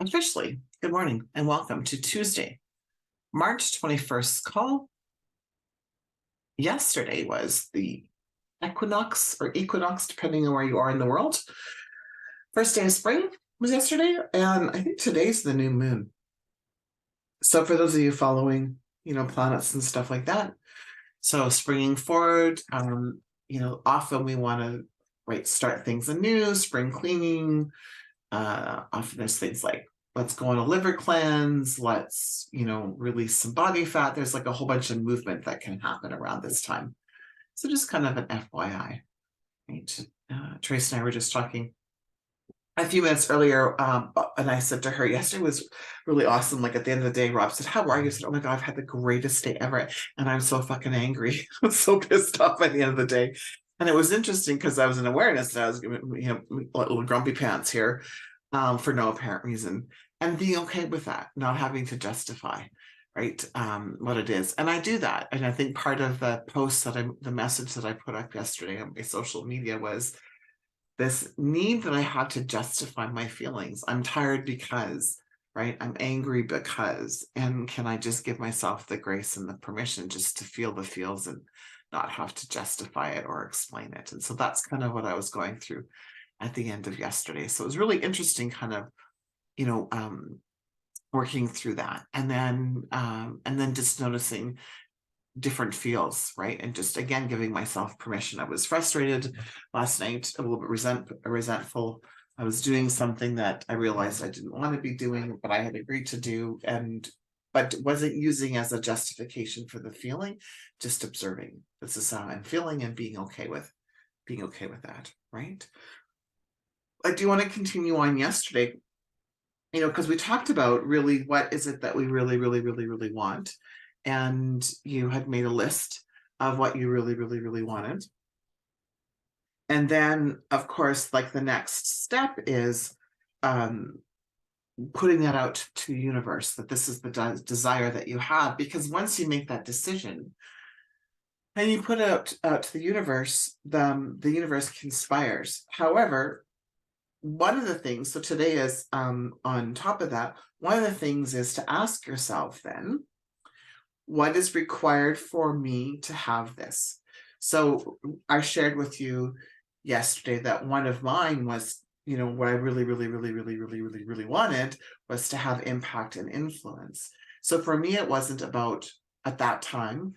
Officially, good morning and welcome to Tuesday, March 21st call. Yesterday was the equinox, depending on where you are in the world. First day of spring was yesterday, and I think today's the new moon. So for those of you following, planets and stuff like that, so springing forward, often we want to start things anew, spring cleaning. Often there's things like let's go on a liver cleanse, let's release some body fat. There's like a whole bunch of movement that can happen around this time. So just kind of an FYI. Right? Trace and I were just talking a few minutes earlier, and I said to her, yesterday was really awesome. Like at the end of the day, Rob said, how are you? I said, oh my God, I've had the greatest day ever. And I'm so fucking angry. I was so pissed off by the end of the day. And it was interesting because I was in awareness and I was, little grumpy pants here for no apparent reason. And being okay with that, not having to justify, right, what it is. And I do that. And I think part of the post the message that I put up yesterday on my social media was this need that I had to justify my feelings. I'm tired because, right? I'm angry because, and can I just give myself the grace and the permission just to feel the feels and not have to justify it or explain it? And so that's kind of what I was going through at the end of yesterday. So it was really interesting kind of, working through that. And then just noticing different feels, right? And just again giving myself permission. I was frustrated last night, a little bit resentful. I was doing something that I realized I didn't want to be doing, but I had agreed to do, but wasn't using as a justification for the feeling, just observing this is how I'm feeling and being okay with that, right? I do want to continue on yesterday, because we talked about really what is it that we really, really, really, really want. And you had made a list of what you really, really, really wanted. And then, of course, like the next step is putting that out to the universe, that this is the desire that you have. Because once you make that decision and you put it out to the universe, the universe conspires. However, one of the things, so today is on top of that, one of the things is to ask yourself then, what is required for me to have this? So I shared with you yesterday that one of mine was, what I really, really, really, really, really, really, really wanted was to have impact and influence. So for me, it wasn't about, at that time,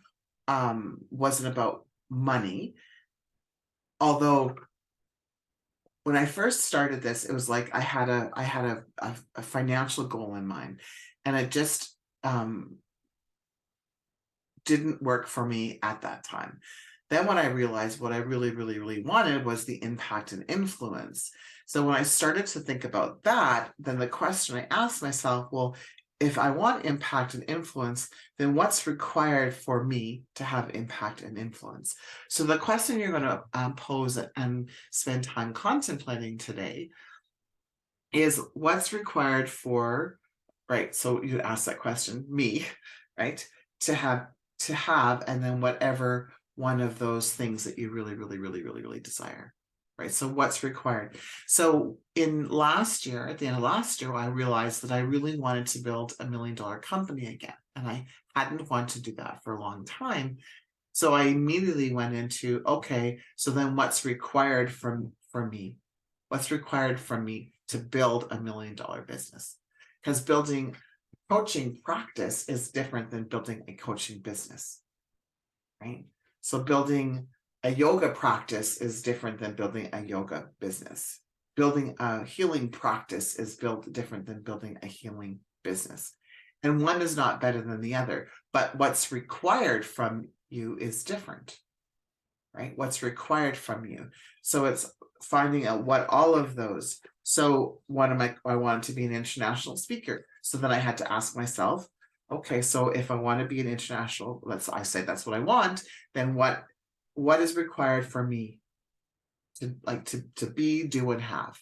wasn't about money. Although when I first started this, it was like I had a financial goal in mind, and it just didn't work for me at that time. Then when I realized what I really, really, really wanted was the impact and influence. So when I started to think about that, then the question I asked myself, well, if I want impact and influence, then what's required for me to have impact and influence? So the question you're going to pose and spend time contemplating today is what's required for, right? So you ask that question, me, right? To have, and then whatever one of those things that you really, really, really, really, really desire, right? So what's required? So at the end of last year, I realized that I really wanted to build $1 million company again. And I hadn't wanted to do that for a long time. So I immediately went into, okay, so then what's required from me? What's required from me to build $1 million business? Because building coaching practice is different than building a coaching business, right? So building a yoga practice is different than building a yoga business. Building a healing practice is different than building a healing business. And one is not better than the other, but what's required from you is different, right? What's required from you. So it's finding out what all of those. So I wanted to be an international speaker. So then I had to ask myself, okay, so if I want to be an international, I say that's what I want, then what is required for me to be, do, and have?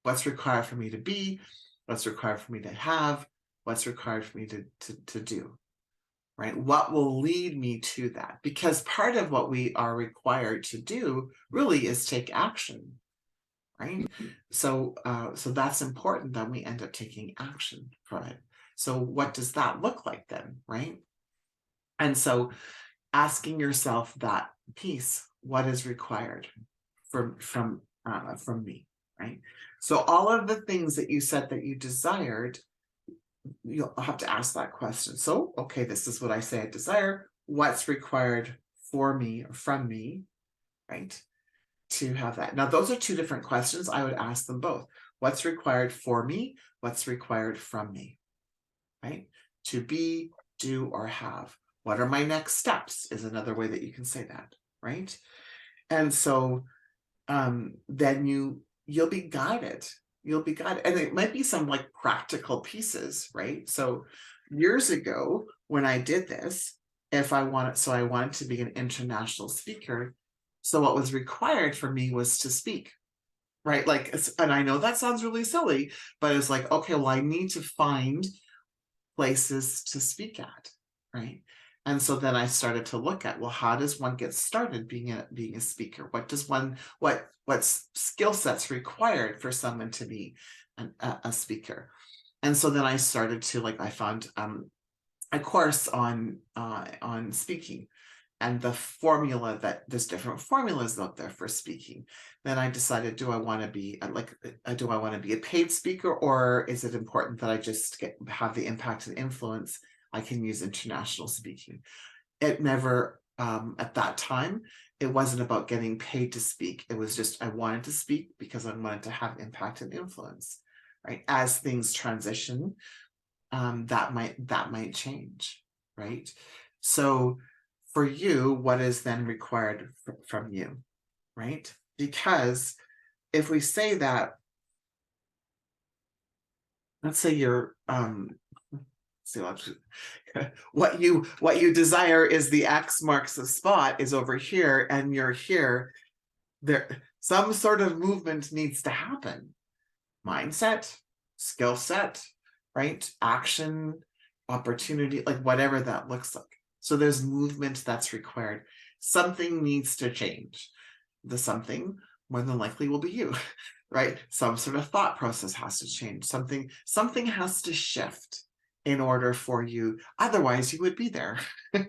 What's required for me to be? What's required for me to have? What's required for me to do? Right? What will lead me to that? Because part of what we are required to do really is take action. right? So so that's important that we end up taking action from it. So what does that look like then, right? And so asking yourself that piece, what is required from me, right? So all of the things that you said that you desired, you'll have to ask that question. So, okay, this is what I say I desire. What's required for me or from me, right? To have that. Now, those are two different questions. I would ask them both. What's required for me? What's required from me, right? To be, do, or have. What are my next steps is another way that you can say that, right? And so then you'll be guided. You'll be guided. And it might be some like practical pieces, right? So years ago, when I did this, I wanted to be an international speaker. So what was required for me was to speak, right? Like, and I know that sounds really silly, but it's like, okay, well, I need to find places to speak at, right? And so then I started to look at, well, how does one get started being a speaker? What skill sets required for someone to be a speaker? And so then I started to I found a course on speaking, and the formula that there's different formulas out there for speaking. Then I decided, do I want to be a paid speaker, or is it important that I just have the impact and influence? I can use international speaking. It never at that time, it wasn't about getting paid to speak. It was just I wanted to speak because I wanted to have impact and influence, right? As things transition, that might change, right? So for you, what is then required from you, right? Because if we say that, let's say you're so what you desire is the X marks the spot is over here, and you're here, there some sort of movement needs to happen. Mindset, skill set, right? Action, opportunity, like whatever that looks like. So there's movement that's required. Something needs to change. The something more than likely will be you, right? Some sort of thought process has to change. Something has to shift in order for you. Otherwise, you would be there. And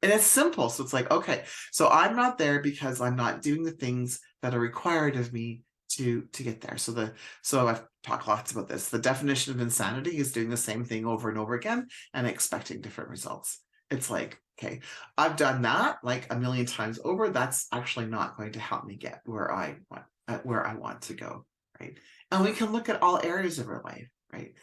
it's simple. So it's like, okay, so I'm not there because I'm not doing the things that are required of me to get there. So I've talked lots about this. The definition of insanity is doing the same thing over and over again and expecting different results. It's like, okay, I've done that like a million times over. That's actually not going to help me get where I want to go, right? And we can look at all areas of our life, right?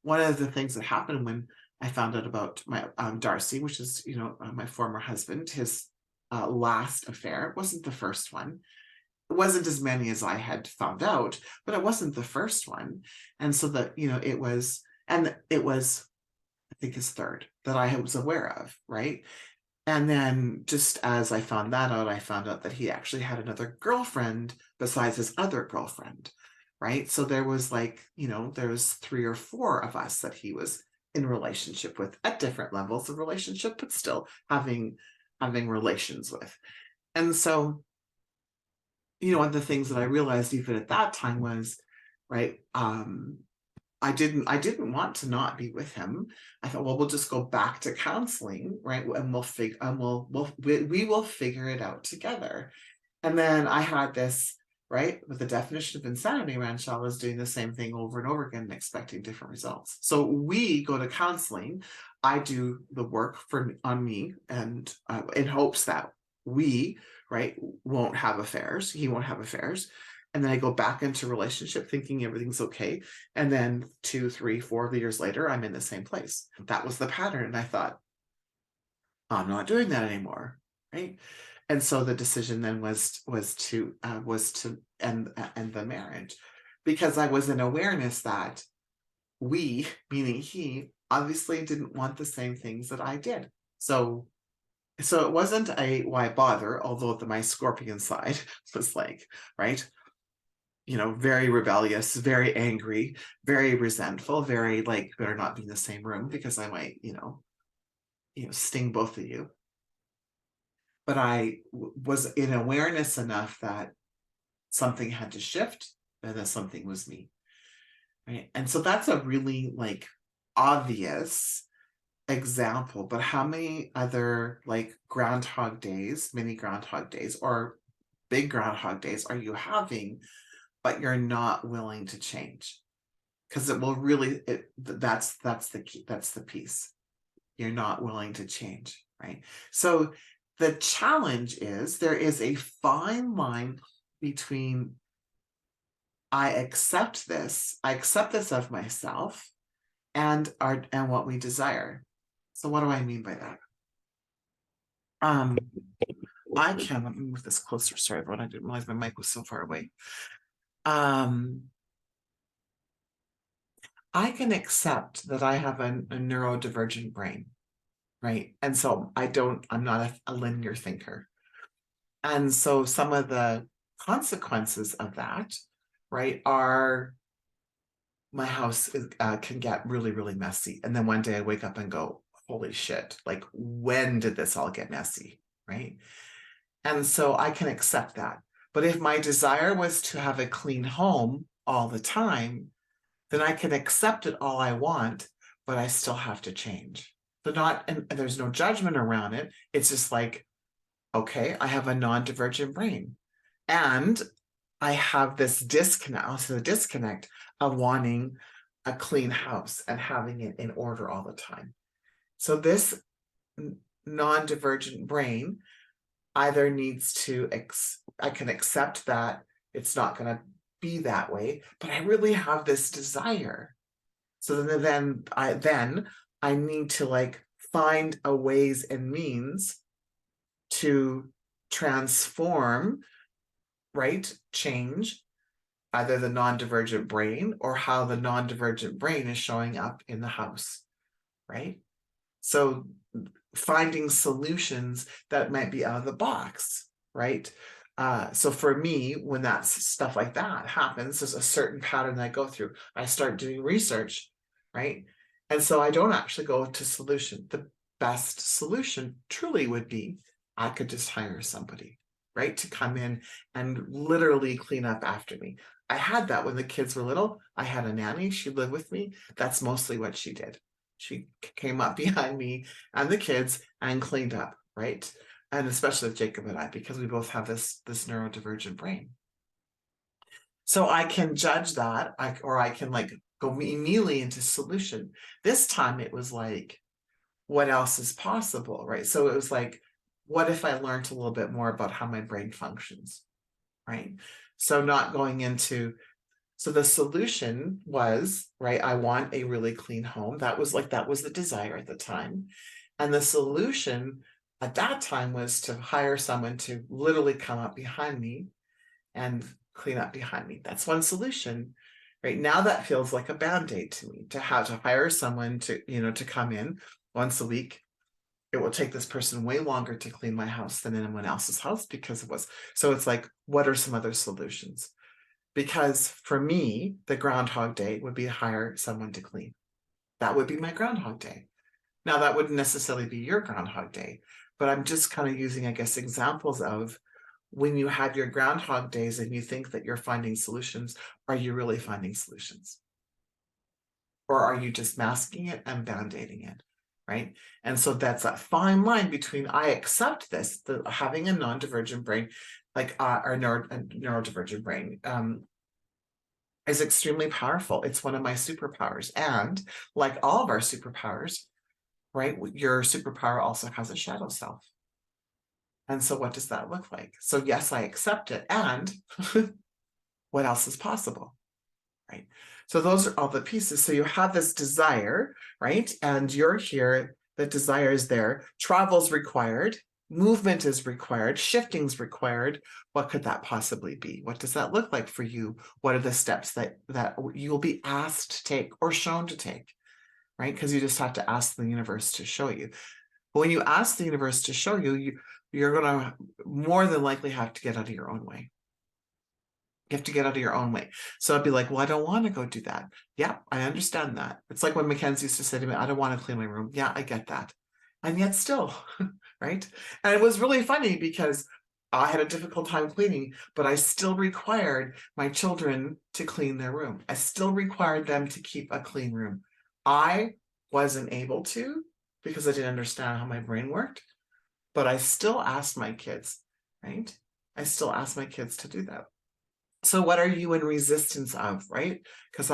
One of the things that happened when I found out about my Darcy, which is my former husband, his last affair. It wasn't the first one. It wasn't as many as I had found out, but it wasn't the first one. And so that it was I think his third that I was aware of, right? And then just as I found that out, I found out that he actually had another girlfriend besides his other girlfriend, right? So there was there's 3 or 4 of us that he was in relationship with at different levels of relationship, but still having relations with. And so, one of the things that I realized even at that time was, right, I didn't want to not be with him. I thought, well, we'll just go back to counseling, right? And we will figure it out together. And then I had this, right, with the definition of insanity, Ranchal was doing the same thing over and over again and expecting different results. So we go to counseling. I do the work on me, and in hopes that we, right, won't have affairs. He won't have affairs. And then I go back into relationship thinking everything's okay. And then 2, 3, 4 years later, I'm in the same place. That was the pattern. And I thought, I'm not doing that anymore, right? And so the decision then was to end the marriage, because I was in awareness that we, meaning he, obviously didn't want the same things that I did. So it wasn't a why bother, although my Scorpion side was like, right, very rebellious, very angry, very resentful, very like, better not be in the same room because I might, sting both of you. But I was in awareness enough that something had to shift, and that something was me. Right. And so that's a really like obvious example, but how many other like Groundhog Days, mini Groundhog Days, or big Groundhog Days are you having, but you're not willing to change? Because it will really, that's the key, that's the piece. You're not willing to change, right? So the challenge is there is a fine line between I accept this of myself, and what we desire. So what do I mean by that? Let me move this closer. Sorry, everyone, I didn't realize my mic was so far away. I can accept that I have a neurodivergent brain, right? And so I'm not a linear thinker. And so some of the consequences of that, right, are my house can get really, really messy. And then one day I wake up and go, holy shit, like when did this all get messy, right? And so I can accept that. But if my desire was to have a clean home all the time, then I can accept it all I want, but I still have to change. And there's no judgment around it. It's just like, okay, I have a non-divergent brain. And I have this disconnect of wanting a clean house and having it in order all the time. So this non-divergent brain either needs to, I can accept that it's not going to be that way, but I really have this desire. So then I need to like find a ways and means to transform, right? Change either the non-divergent brain or how the non-divergent brain is showing up in the house, right? So finding solutions that might be out of the box, right? So for me, when that's stuff like that happens, there's a certain pattern that I go through. I start doing research, right? And so I don't actually go to solution. The best solution truly would be I could just hire somebody, right, to come in and literally clean up after me. I had that when the kids were little. I had a nanny. She lived with me. That's mostly what she did. She came up behind me and the kids and cleaned up, right? And especially with Jacob and I, because we both have this neurodivergent brain. So I can judge that, or I can like go immediately into solution. This time it was like, what else is possible, right? So it was like, what if I learned a little bit more about how my brain functions, right? So not going into, so the solution was, right, I want a really clean home. That was the desire at the time. And the solution at that time was to hire someone to literally come up behind me and clean up behind me. That's one solution. Right now, that feels like a band-aid to me, to have to hire someone to, to come in once a week. It will take this person way longer to clean my house than anyone else's house because it was. So it's like, what are some other solutions? Because for me, the Groundhog Day would be to hire someone to clean. That would be my Groundhog Day. Now, that wouldn't necessarily be your Groundhog Day, but I'm just kind of using, I guess, examples of when you had your Groundhog Days and you think that you're finding solutions, are you really finding solutions? Or are you just masking it and band-aiding it, right? And so that's that fine line between I accept this, having a non-divergent brain, like our neurodivergent brain, is extremely powerful. It's one of my superpowers. And like all of our superpowers, right, your superpower also has a shadow self. And so what does that look like? So yes, I accept it. And what else is possible, right? So those are all the pieces. So you have this desire, right? And you're here, the desire is there. Travel's required. Movement is required, shifting's required. What could that possibly be? What does that look like for you? What are the steps that you'll be asked to take or shown to take, right? Because you just have to ask the universe to show you. But when you ask the universe to show you, you're going to more than likely have to get out of your own way. You have to get out of your own way. So I'd be like, well, I don't want to go do that. Yeah, I understand that. It's like when Mackenzie used to say to me, I don't want to clean my room. Yeah, I get that. And yet still, right? And it was really funny because I had a difficult time cleaning, but I still required my children to clean their room. I still required them to keep a clean room. I wasn't able to because I didn't understand how my brain worked, but I still asked my kids, right? I still asked my kids to do that. So what are you in resistance of, right? Because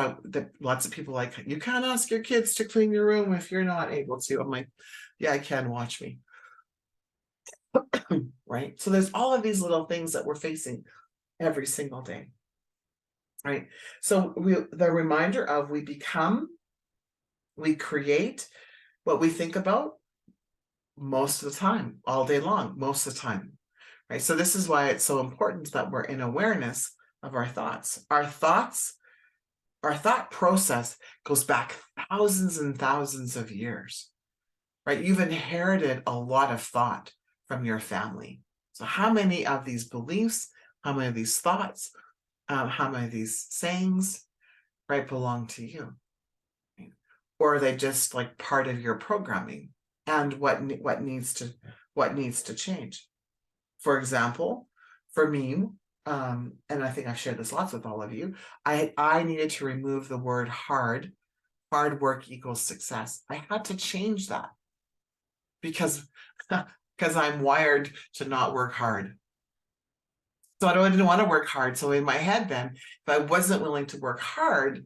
lots of people like, you can't ask your kids to clean your room if you're not able to. I'm like, yeah, I can, watch me. Right? So there's all of these little things that we're facing every single day. Right? So the reminder of we create what we think about most of the time, all day long, most of the time. Right? So this is why it's so important that we're in awareness of our thoughts. Our thought process goes back thousands and thousands of years. Right? You've inherited a lot of thought from your family. So how many of these beliefs, how many of these thoughts, how many of these sayings, right, belong to you? Right? Or are they just like part of your programming? And what needs to change? For example, for me, and I think I've shared this lots with all of you, I needed to remove the word hard. Hard work equals success. I had to change that because I'm wired to not work hard. So I didn't want to work hard. So in my head then, if I wasn't willing to work hard,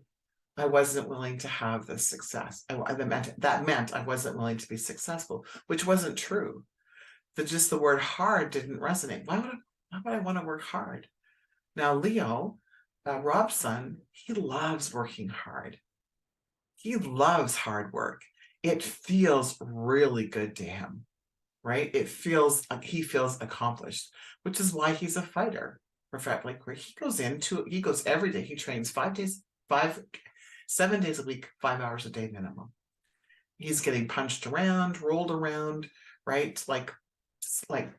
I wasn't willing to have the success. That meant I wasn't willing to be successful, which wasn't true. Just the word hard didn't resonate. Why would I want to work hard? Now, Leo, Rob's son, he loves working hard. He loves hard work. It feels really good to him, right? He feels accomplished, which is why he's a fighter. Like he goes every day. He trains 7 days a week, 5 hours a day minimum. He's getting punched around, rolled around, right? Like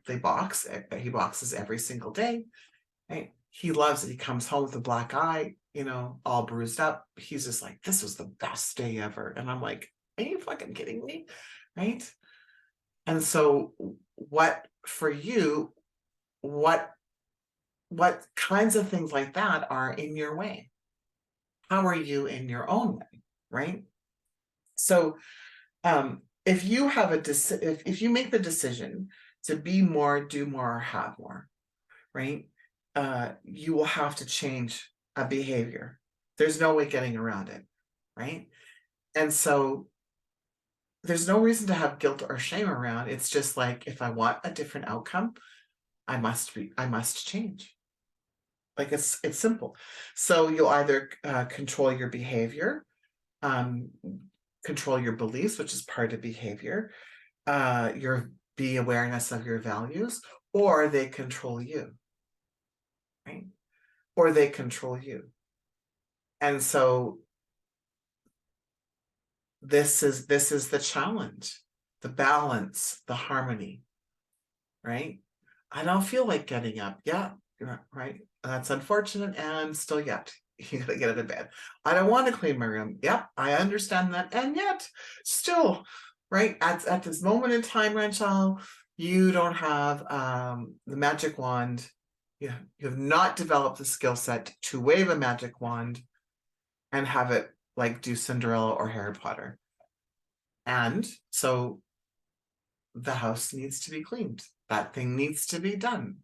they box. He boxes every single day. Right? He loves it. He comes home with a black eye, all bruised up. He's just like, this was the best day ever. And I'm like, are you fucking kidding me? Right? And so what kinds of things like that are in your way? How are you in your own way? Right? So if you have if you make the decision to be more, do more, or have more, right? You will have to change a behavior. There's no way getting around it, right? And so there's no reason to have guilt or shame around. It's just like, if I want a different outcome, I must change. Like it's simple. So you'll either control your behavior, control your beliefs, which is part of behavior, be awareness of your values, or they control you, right? Or they control you. And so this is the challenge, the balance, the harmony, right? I don't feel like getting up. Yeah, right. That's unfortunate, and still yet you gotta get out of bed. I don't want to clean my room. Yep, I understand that, and yet still, right, at this moment in time, Rachel, you don't have the magic wand. You have not developed the skill set to wave a magic wand and have it like do Cinderella or Harry Potter. And so the house needs to be cleaned. That thing needs to be done.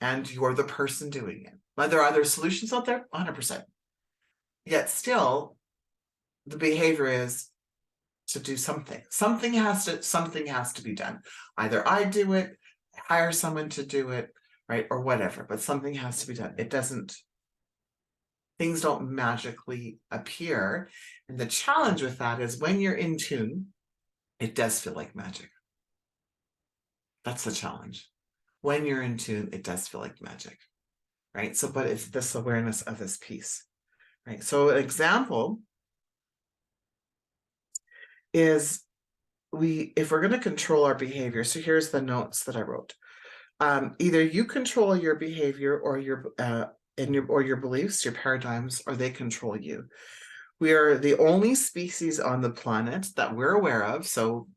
And you're the person doing it. But there are other solutions out there, 100%. Yet still, the behavior is to do something. Something has to be done. Either I do it, hire someone to do it, right? Or whatever, but something has to be done. Things don't magically appear. And the challenge with that is when you're in tune, it does feel like magic. That's the challenge. When you're in tune, it does feel like magic, right? So, but it's this awareness of this piece, right? So an example is if we're going to control our behavior, so here's the notes that I wrote. Either you control your behavior or your beliefs, your paradigms, or they control you. We are the only species on the planet that we're aware of, so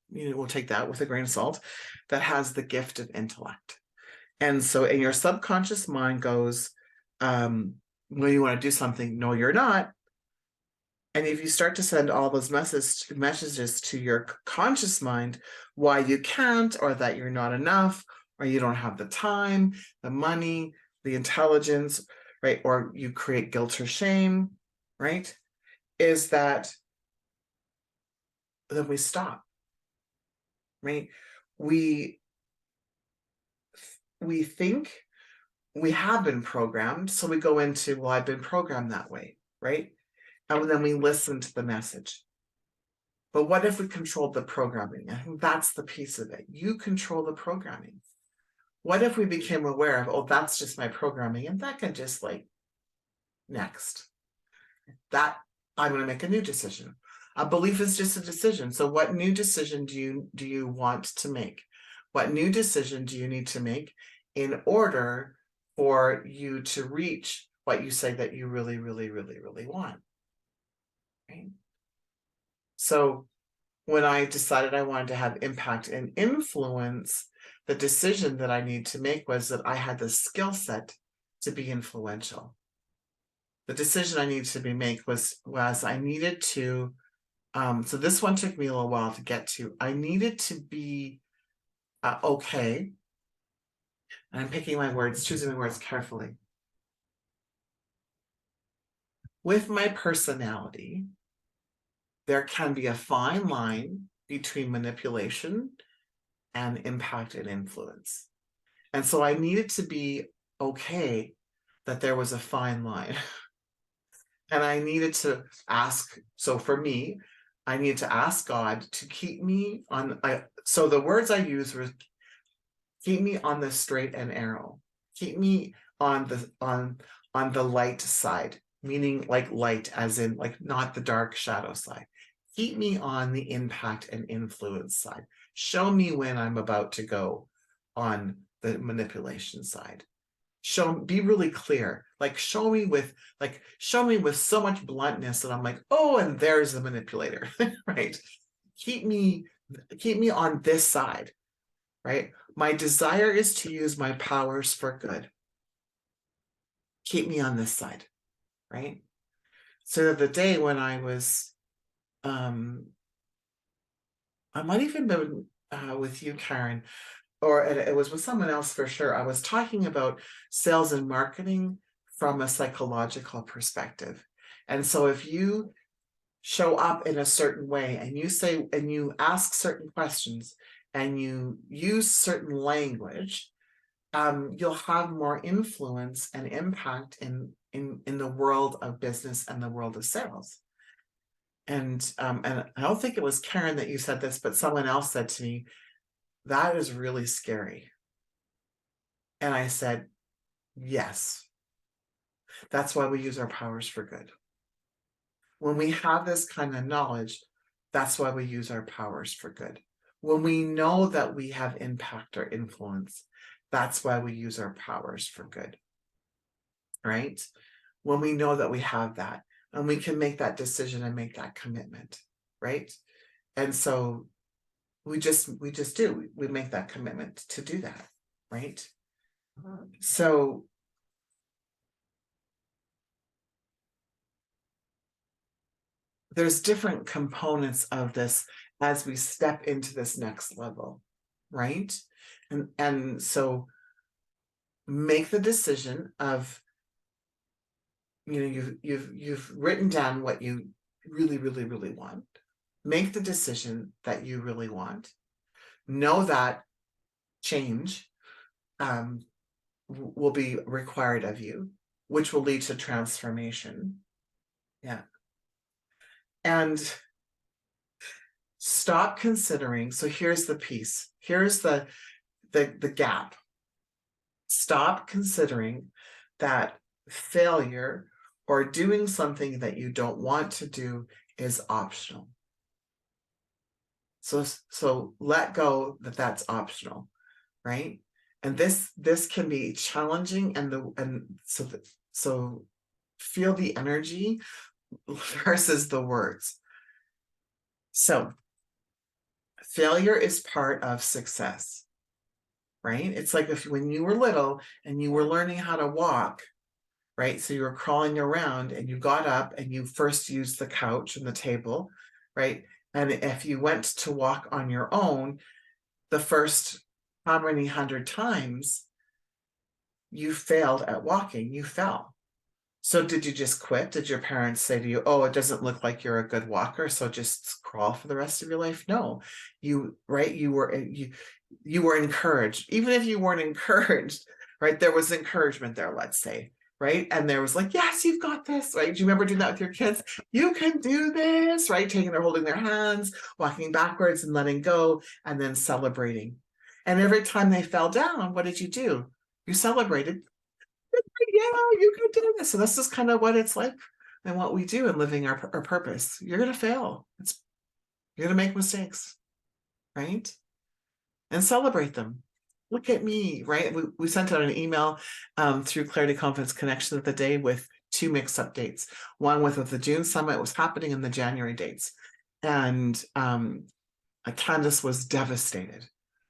we'll take that with a grain of salt, that has the gift of intellect. And so in your subconscious mind goes, when you want to do something, no, you're not. And if you start to send all those messages to your conscious mind, why you can't, or that you're not enough, or you don't have the time, the money, the intelligence, right? Or you create guilt or shame, right? Is that then we stop, right? We think we have been programmed, so we go into, well, I've been programmed that way, right? And then we listen to the message. But what if we controlled the programming? I think that's the piece of it. You control the programming. What if we became aware of, oh, that's just my programming, and that can just like, next. That I'm going to make a new decision. A belief is just a decision. So what new decision do you want to make? What new decision do you need to make in order for you to reach what you say that you really, really, really, really want? Right? So when I decided I wanted to have impact and influence, the decision that I need to make was that I had the skill set to be influential. The decision I needed to make was I needed to, so this one took me a little while to get to. I needed to be okay, and I'm picking my words, choosing my words carefully. With my personality, there can be a fine line between manipulation and impact and influence. And so I needed to be okay that there was a fine line. And I needed to ask, so for me, I needed to ask God to keep me on, so the words I used were, keep me on the straight and narrow, keep me on the light side, meaning like light as in like not the dark shadow side. Keep me on the impact and influence side. Show me when I'm about to go on the manipulation side. Be really clear, like show me with so much bluntness that I'm like, oh, and there's the manipulator. Right? Keep me on this side, right? My desire is to use my powers for good. Keep me on this side, right? So the day when I was I might even been with you, Karen, or it was with someone else for sure. I was talking about sales and marketing from a psychological perspective. And so if you show up in a certain way and you say, and you ask certain questions and you use certain language, you'll have more influence and impact in the world of business and the world of sales. And I don't think it was Karen that you said this, but someone else said to me, that is really scary. And I said, yes, that's why we use our powers for good. When we have this kind of knowledge, that's why we use our powers for good. When we know that we have impact or influence, that's why we use our powers for good, right? When we know that we have that and we can make that decision and make that commitment, right? And so we just do, we make that commitment to do that, right? So there's different components of this as we step into this next level, right? And so make the decision of, you know, you've written down what you really, really, really want. Make the decision that you really want. Know that change will be required of you, which will lead to transformation. Yeah. And stop considering. So here's the piece. Here's the gap. Stop considering that failure or doing something that you don't want to do is optional. So let go that that's optional, right? And this can be challenging, so feel the energy versus the words. So failure is part of success, right? It's like if when you were little and you were learning how to walk, right? So you were crawling around and you got up and you first used the couch and the table, right? And if you went to walk on your own, the first how many hundred times you failed at walking, you fell. So did you just quit? Did your parents say to you, oh, it doesn't look like you're a good walker, so just crawl for the rest of your life? No, right, you were encouraged. Even if you weren't encouraged, right, there was encouragement there, let's say, right? And there was like, yes, you've got this, right? Do you remember doing that with your kids? You can do this, right? Taking their, holding their hands, walking backwards and letting go, and then celebrating. And every time they fell down, what did you do? You celebrated. Yeah, you can do this. So this is kind of what it's like and what we do in living our purpose. You're going to fail. You're going to make mistakes, right? And celebrate them. Look at me, right? We sent out an email through Clarity Confidence Connection of the day with 2 mixed up dates. One with the June summit was happening in the January dates. And Candace was devastated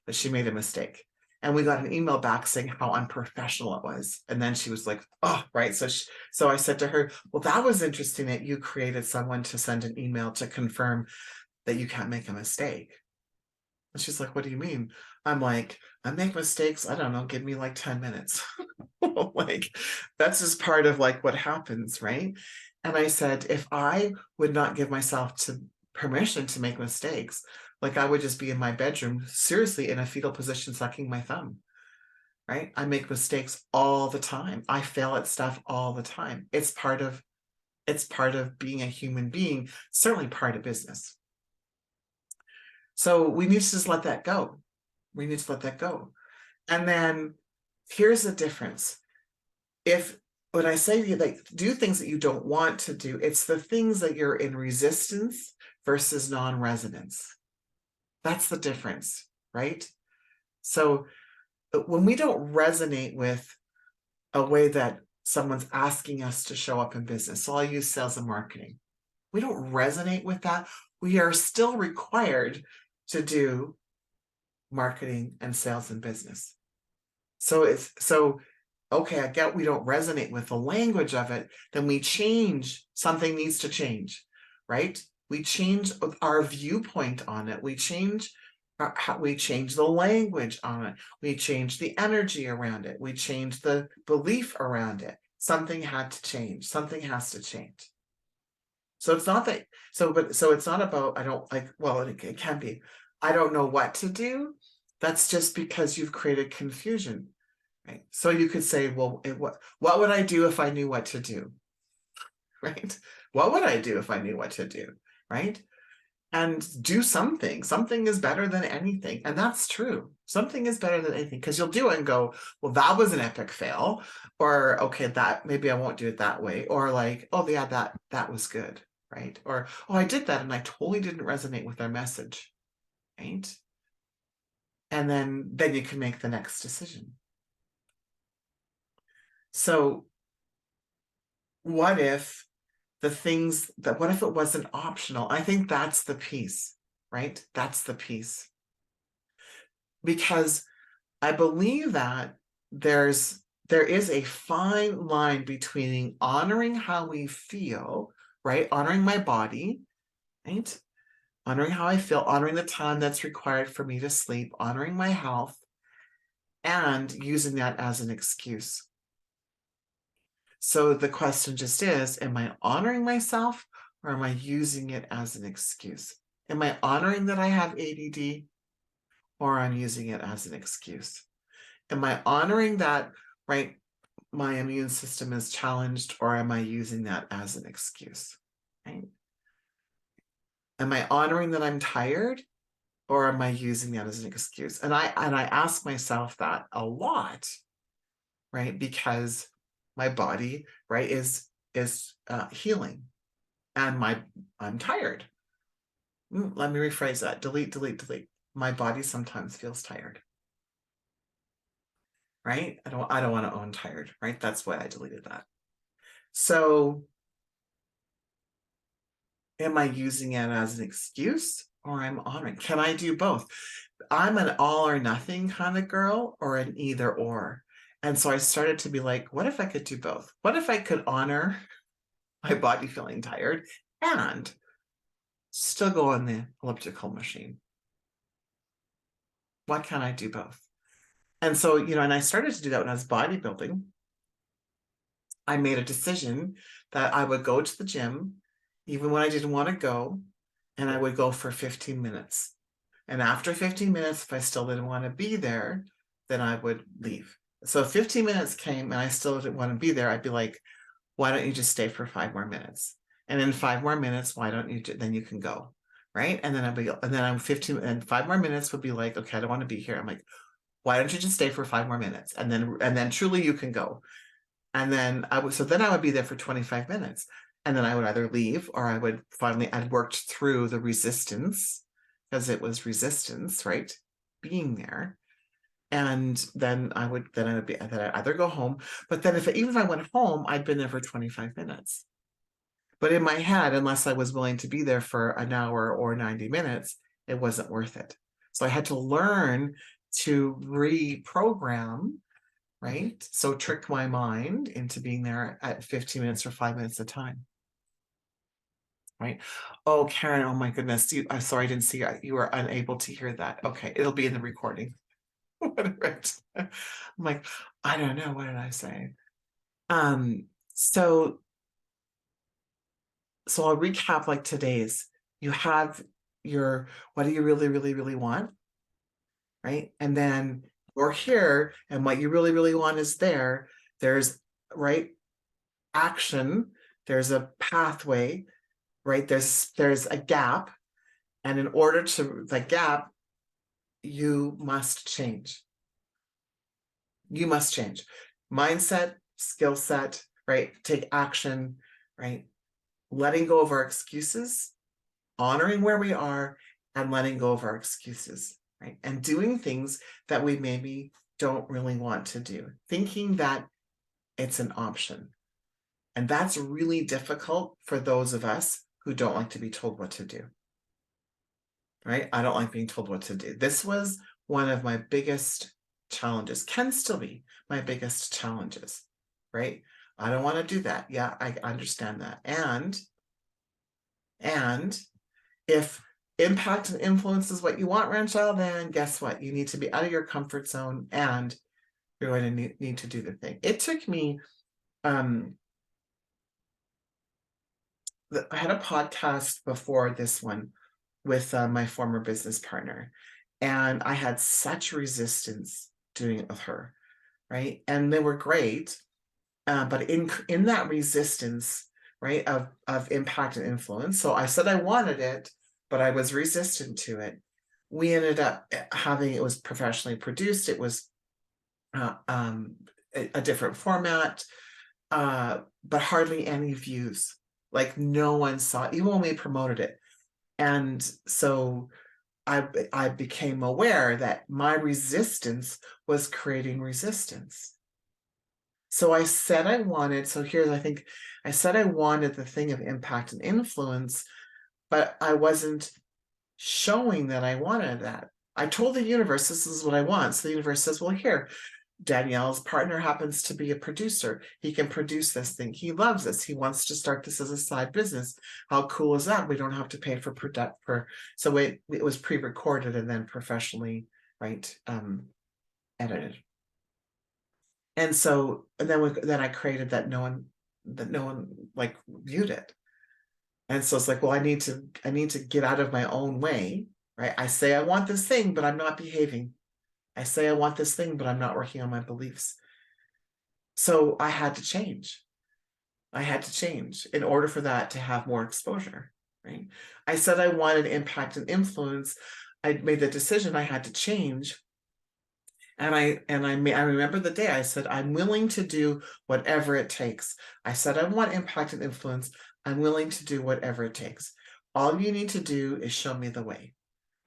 that she made a mistake. And we got an email back saying how unprofessional it was. And then she was like, oh, right. So I said to her, well, that was interesting that you created someone to send an email to confirm that you can't make a mistake. And she's like, what do you mean? I'm like, I make mistakes. I don't know. Give me like 10 minutes. Like, that's just part of like what happens, right? And I said, if I would not give myself permission to make mistakes, like I would just be in my bedroom, seriously, in a fetal position, sucking my thumb, right? I make mistakes all the time. I fail at stuff all the time. It's part of being a human being, certainly part of business. So we need to just let that go. We need to let that go. And then here's the difference. When I say to you, like, do things that you don't want to do, it's the things that you're in resistance versus non-resonance. That's the difference, right? So when we don't resonate with a way that someone's asking us to show up in business, so I'll use sales and marketing. We don't resonate with that. We are still required to do marketing and sales and business. So okay, I get we don't resonate with the language of it, then we change. Something needs to change, right? We change our viewpoint on it. We change the language on it. We change the energy around it. We change the belief around it. Something had to change. Something has to change. So it's not that, so it's not about, I don't like, well, it can be, I don't know what to do. That's just because you've created confusion, right? So you could say, well, what would I do if I knew what to do? Right? What would I do if I knew what to do? Right? And do something. Something is better than anything. And that's true. Something is better than anything, because you'll do it and go, well, that was an epic fail. Or, okay, that maybe I won't do it that way. Or like, oh yeah, that was good. Right? Or, oh, I did that and I totally didn't resonate with their message. Right? And then you can make the next decision. So what if what if it wasn't optional? I think that's the piece, right? That's the piece. Because I believe that there is a fine line between honoring how we feel, right? Honoring my body, right? Honoring how I feel, honoring the time that's required for me to sleep, honoring my health, and using that as an excuse. So the question just is, am I honoring myself, or am I using it as an excuse? Am I honoring that I have ADD, or I'm using it as an excuse? Am I honoring that, right, my immune system is challenged, or am I using that as an excuse? Right? Am I honoring that I'm tired, or am I using that as an excuse? And I ask myself that a lot, right? Because my body, right, is healing, and I'm tired. Let me rephrase that. Delete. My body sometimes feels tired. Right? I don't want to own tired, right? That's why I deleted that. So am I using it as an excuse, or I'm honoring? Can I do both? I'm an all or nothing kind of girl, or an either or. And so I started to be like, what if I could do both? What if I could honor my body feeling tired and still go on the elliptical machine? Why can't I do both? And so, and I started to do that when I was bodybuilding. I made a decision that I would go to the gym, even when I didn't want to go, and I would go for 15 minutes. And after 15 minutes, if I still didn't want to be there, then I would leave. So if 15 minutes came and I still didn't want to be there, I'd be like, why don't you just stay for 5 more minutes? And in 5 more minutes, why don't you, then you can go. Right. And then I'm 15 and 5 more minutes would be like, okay, I don't want to be here. I'm like, why don't you just stay for 5 more minutes? And then truly you can go. And then I would be there for 25 minutes. And then I would either leave, or I'd worked through the resistance, because it was resistance, right? Being there. And then I'd either go home, but then even if I went home, I'd been there for 25 minutes. But in my head, unless I was willing to be there for an hour or 90 minutes, it wasn't worth it. So I had to learn to reprogram, right? So trick my mind into being there at 15 minutes or 5 minutes at a time. Right. Oh, Karen, oh my goodness. I'm sorry, I didn't see you were unable to hear that. Okay, it'll be in the recording. Right. I'm like, I don't know, what did I say? So I'll recap like today's. You have your, what do you really, really, really want? Right. And then you're here, and what you really, really want is there. There's right action, there's a pathway, right? There's a gap. And in order to the gap, you must change. You must change. Mindset, skill set, right? Take action, right? Letting go of our excuses, honoring where we are, and letting go of our excuses, right? And doing things that we maybe don't really want to do, thinking that it's an option. And that's really difficult for those of us who don't like to be told what to do, right? I don't like being told what to do. This was one of my biggest challenges, can still be my biggest challenges, right? I don't want to do that. Yeah, I understand that. And if impact and influence is what you want, Ranchelle, then guess what? You need to be out of your comfort zone, and you're going to need to do the thing. It took me, I had a podcast before this one with my former business partner, and I had such resistance doing it with her, right? And they were great, but in that resistance, right, of impact and influence. So I said I wanted it, but I was resistant to it. We ended up having, it was professionally produced. It was a different format, but hardly any views. Like no one saw it, even when we promoted it. And so I became aware that my resistance was creating resistance. So I said I wanted, I said I wanted the thing of impact and influence, but I wasn't showing that I wanted that. I told the universe, this is what I want. So the universe says, well, here, Danielle's partner happens to be a producer. He can produce this thing. He loves this. He wants to start this as a side business. How cool is that? We don't have to pay for so it was pre-recorded and then professionally, right, edited. And so, and then I created that no one like viewed it. And so it's like, well, I need to get out of my own way, right? I say I want this thing, but I'm not behaving. I say I want this thing, but I'm not working on my beliefs. So I had to change. I had to change in order for that to have more exposure, right? I said I wanted impact and influence. I made the decision I had to change. And I remember the day I said, I'm willing to do whatever it takes. I said, I want impact and influence. I'm willing to do whatever it takes. All you need to do is show me the way.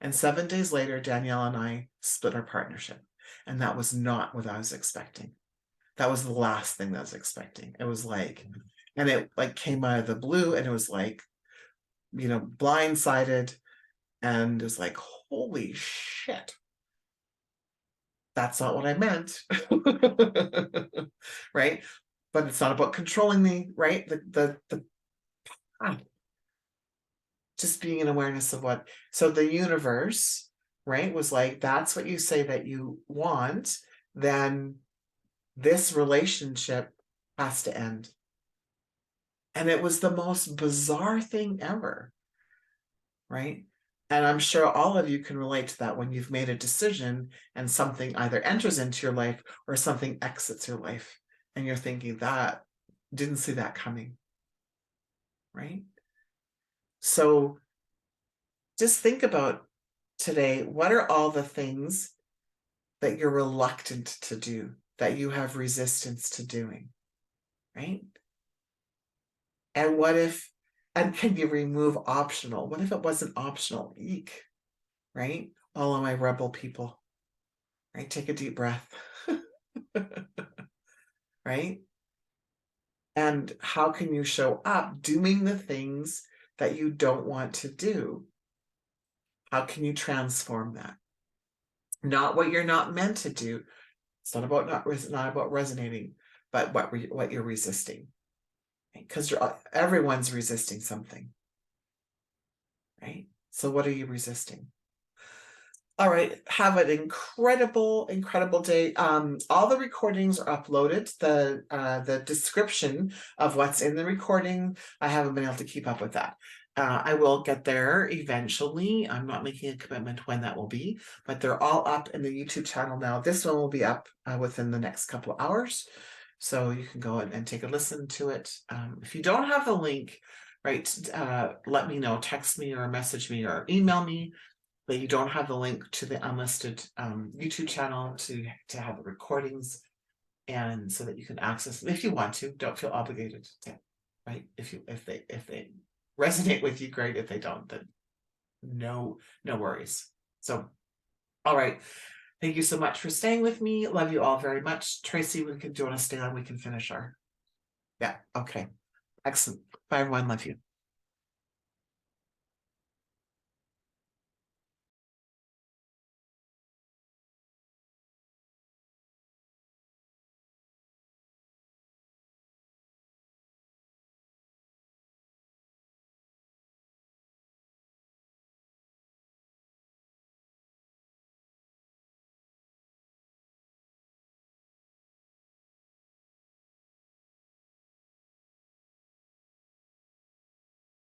And 7 days later, Danielle and I split our partnership. And that was not what I was expecting. That was the last thing that I was expecting. It was like, and it like came out of the blue, and it was like, blindsided. and is like, holy shit, that's not what I meant. Right? But it's not about controlling me, right? Ah, just being an awareness of what, so the universe, right, was like, that's what you say that you want, then this relationship has to end. And it was the most bizarre thing ever, right? And I'm sure all of you can relate to that when you've made a decision and something either enters into your life or something exits your life. And you're thinking, that didn't see that coming, right? So just think about today, what are all the things that you're reluctant to do, that you have resistance to doing, right? And what if, and can you remove optional? What if it wasn't optional? Eek, right? All of my rebel people, right? Take a deep breath, right? And how can you show up doing the things that you don't want to do? How can you transform that? Not what you're not meant to do. It's not about not about resonating, but what you're resisting. Because everyone's resisting something, right? So what are you resisting? All right, have an incredible, incredible day. All the recordings are uploaded. The description of what's in the recording, I haven't been able to keep up with that. I will get there eventually. I'm not making a commitment when that will be, but they're all up in the YouTube channel now. This one will be up within the next couple of hours. So you can go and take a listen to it. If you don't have the link, right, let me know, text me or message me or email me that you don't have the link to the unlisted YouTube channel to have the recordings, and so that you can access them if you want to. Don't feel obligated to, right? If they resonate with you, great. If they don't, then no worries. So, all right. Thank you so much for staying with me. Love you all very much. Tracy, do you want to stay on? We can finish our, yeah, okay. Excellent. Bye everyone, love you.